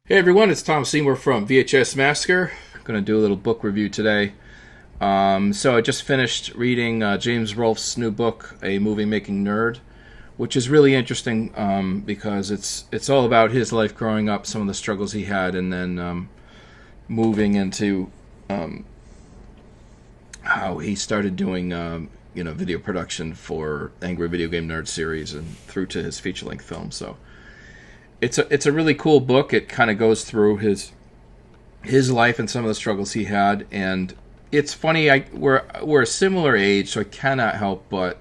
Hey everyone, it's Tom Seymour from VHS Massacre. I'm going to do a little book review today. So I just finished reading James Rolfe's new book, A Movie Making Nerd, which is really interesting because it's all about his life growing up, some of the struggles he had, and then moving into how he started doing video production for Angry Video Game Nerd series and through to his feature-length film. So it's a really cool book. It kind of goes through his life and some of the struggles he had, and it's funny. We're a similar age, so I cannot help but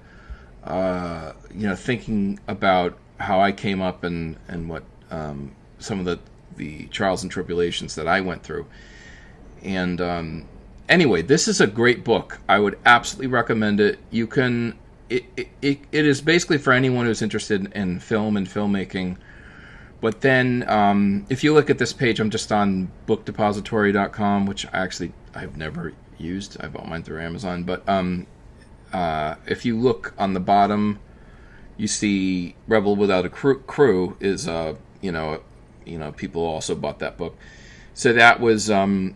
thinking about how I came up and what some of the trials and tribulations that I went through. And anyway, this is a great book. I would absolutely recommend it. You can. It is basically for anyone who's interested in film and filmmaking. But then, if you look at this page, I'm just on bookdepository.com, which I've never used. I bought mine through Amazon. But if you look on the bottom, you see Rebel Without a Crew is people also bought that book. So that was one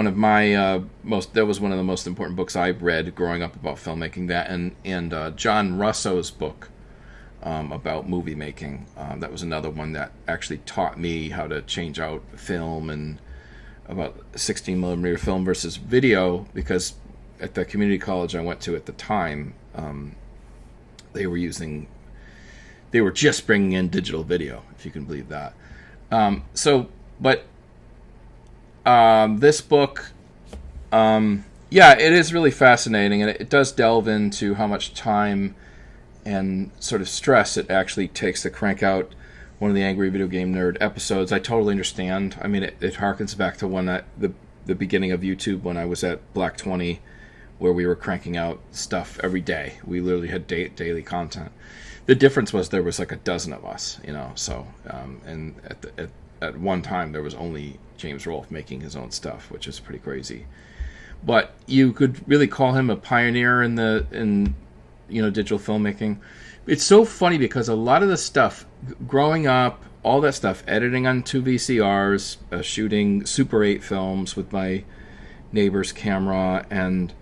of my one of the most important books I read growing up about filmmaking. That and John Russo's book. About movie making. That was another one that actually taught me how to change out film and about 16 millimeter film versus video, because at the community college I went to at the time, they were just bringing in digital video, if you can believe that. This book, it is really fascinating, and it does delve into how much time and sort of stress it actually takes to crank out one of the Angry Video Game Nerd episodes. I totally understand. I mean, it harkens back to the beginning of YouTube when I was at Black 20, where we were cranking out stuff every day. We literally had daily content. The difference was there was like a dozen of us, So, and at one time there was only James Rolfe making his own stuff, which is pretty crazy. But you could really call him a pioneer in digital filmmaking. It's so funny because a lot of the stuff growing up, all that stuff, editing on 2 VCRs, shooting Super 8 films with my neighbor's camera, and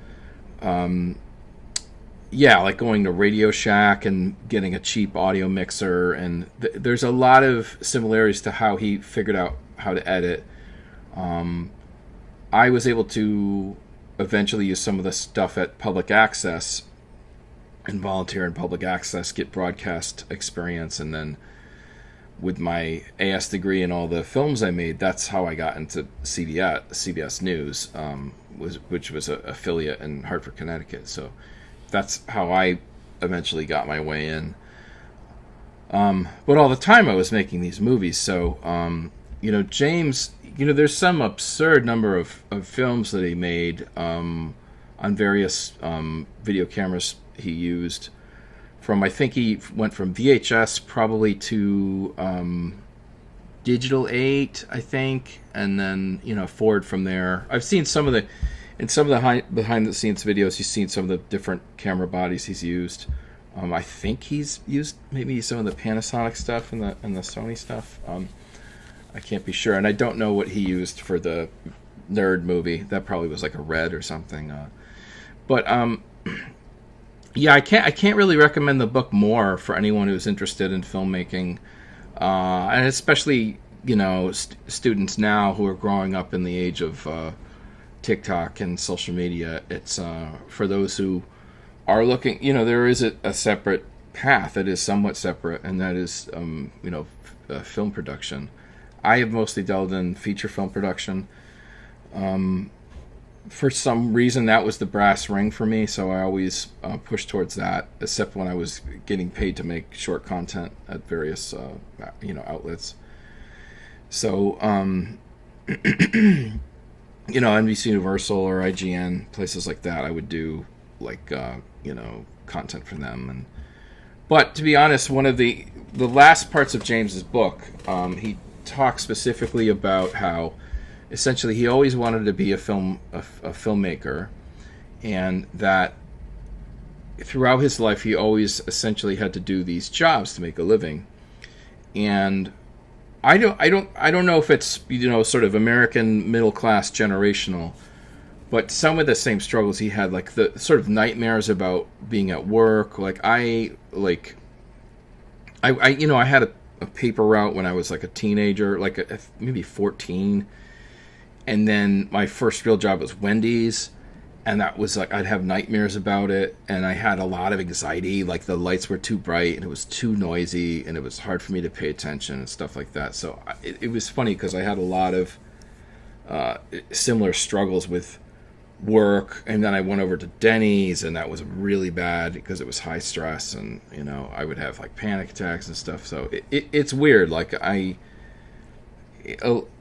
like going to Radio Shack and getting a cheap audio mixer, and there's a lot of similarities to how he figured out how to edit. I was able to eventually use some of the stuff at Public Access and volunteer in Public Access, get broadcast experience, and then with my AS degree and all the films I made, that's how I got into CBS News, which was an affiliate in Hartford, Connecticut. So that's how I eventually got my way in. But all the time I was making these movies. So, James, there's some absurd number of films that he made on various video cameras he used. I think he went from VHS probably to digital 8, I think, and then forward from there. I've seen some of the behind the scenes videos. He's seen some of the different camera bodies he's used. I think he's used maybe some of the Panasonic stuff and the Sony stuff. I can't be sure, and I don't know what he used for the Nerd movie. That probably was like a Red or something. I can't really recommend the book more for anyone who's interested in filmmaking, and especially students now who are growing up in the age of TikTok and social media. It's for those who are looking. There is a separate path that is somewhat separate, and that is film production. I have mostly delved in feature film production. For some reason, that was the brass ring for me, so I always pushed towards that, except when I was getting paid to make short content at various outlets. So, NBC Universal or IGN, places like that, I would do content for them. But to be honest, one of the last parts of James's book, he talks specifically about how essentially he always wanted to be a filmmaker, and that throughout his life he always essentially had to do these jobs to make a living. And I don't know if it's, sort of American middle class generational, but some of the same struggles he had, like the sort of nightmares about being at work. I had a paper route when I was like a teenager, maybe 14, and then my first real job was Wendy's, and that was like I'd have nightmares about it, and I had a lot of anxiety, like the lights were too bright and it was too noisy and it was hard for me to pay attention and stuff like that. So it was funny because I had a lot of similar struggles with work, and then I went over to Denny's, and that was really bad because it was high stress, and I would have like panic attacks and stuff. So it's weird. Like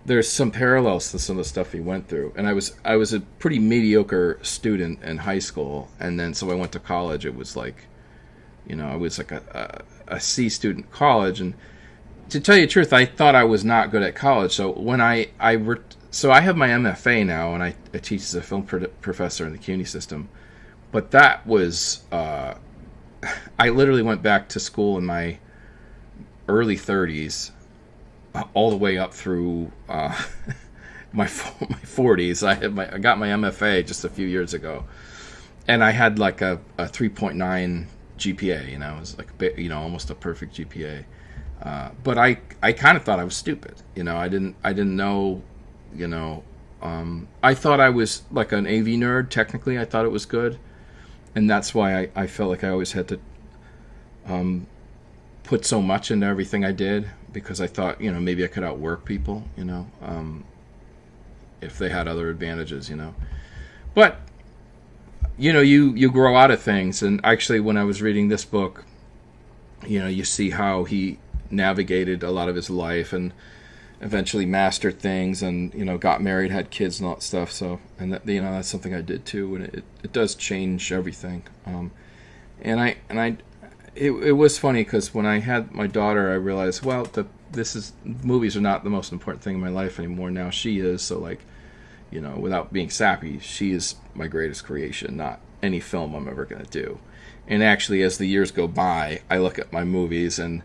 there's some parallels to some of the stuff he went through, and I was a pretty mediocre student in high school, and then so I went to college. It was like, I was like a C student in college, and to tell you the truth, I thought I was not good at college. So when so I have my MFA now, and I teach as a film professor in the CUNY system. But that was, I literally went back to school in my early 30s, all the way up through my 40s. I got my MFA just a few years ago, and I had like a 3.9 GPA. It was like almost a perfect GPA. But I kind of thought I was stupid. I didn't know. I thought I was like an AV nerd. Technically, I thought it was good, and that's why I felt like I always had to put so much into everything I did, because I thought maybe I could outwork people, if they had other advantages, But you grow out of things, and actually, when I was reading this book, you see how he navigated a lot of his life and eventually mastered things, and got married, had kids, and all that stuff. So, and that, that's something I did too, and it does change everything. It was funny because when I had my daughter, I realized, well, movies are not the most important thing in my life anymore. Now she is. So without being sappy, she is my greatest creation, not any film I'm ever going to do. And actually, as the years go by, I look at my movies, and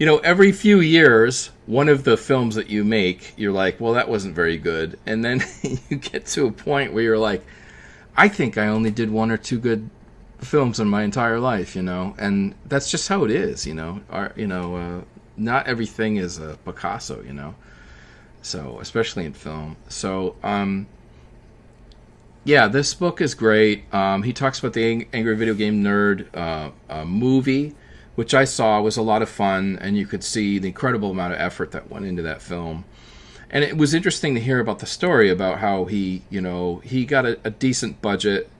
every few years, one of the films that you make, you're like, well, that wasn't very good. And then you get to a point where you're like, I think I only did one or two good films in my entire life, and that's just how it is, not everything is a Picasso, so especially in film. So, yeah, this book is great. He talks about the Angry Video Game Nerd movie, which I saw was a lot of fun, and you could see the incredible amount of effort that went into that film. And it was interesting to hear about the story about how he got a decent budget.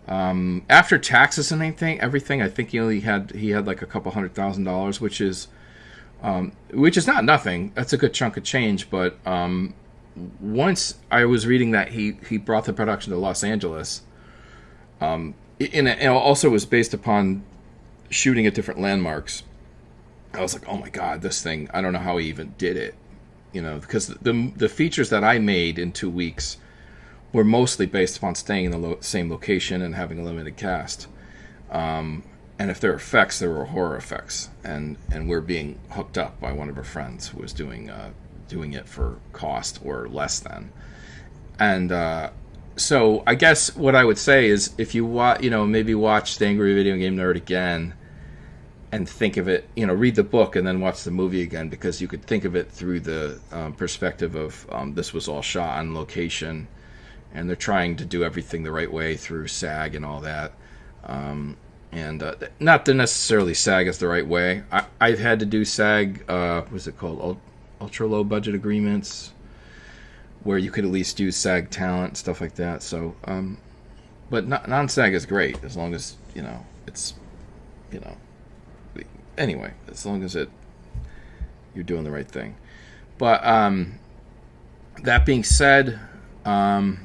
After taxes and everything, I think he had like a couple $100,000, which is not nothing. That's a good chunk of change. But once I was reading that he brought the production to Los Angeles, and it also was based upon shooting at different landmarks. I was like, oh my God, this thing, I don't know how he even did it, because the features that I made in 2 weeks were mostly based upon staying in the same location and having a limited cast. And if there were effects, there were horror effects, and we're being hooked up by one of our friends who was doing it for cost or less than. And so I guess what I would say is, if you maybe watch The Angry Video Game Nerd again and think of it, read the book and then watch the movie again, because you could think of it through the perspective of this was all shot on location, and they're trying to do everything the right way through SAG and all that. And not that necessarily SAG is the right way. I've had to do SAG, what's it called? Ultra low budget agreements, where you could at least use SAG talent, stuff like that. So, but non-SAG is great, as long as, it's, anyway, as long as you're doing the right thing. But, that being said, the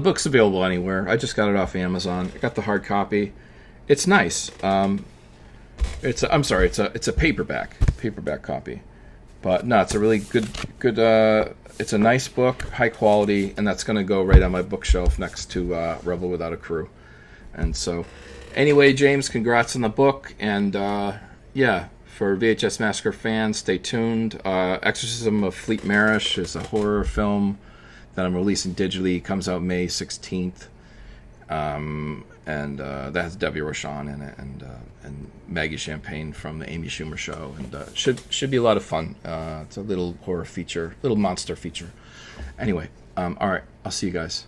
book's available anywhere. I just got it off Amazon. I got the hard copy. It's nice. It's a paperback copy. But no, it's a really good. It's a nice book, high quality, and that's going to go right on my bookshelf next to Rebel Without a Crew. And so, anyway, James, congrats on the book, and for VHS Massacre fans, stay tuned. Exorcism of Fleet Marish is a horror film that I'm releasing digitally. It comes out May 16th. And that has Debbie Rochon in it, and Maggie Champagne from the Amy Schumer Show, and should be a lot of fun. It's a little horror feature, little monster feature. Anyway, all right, I'll see you guys.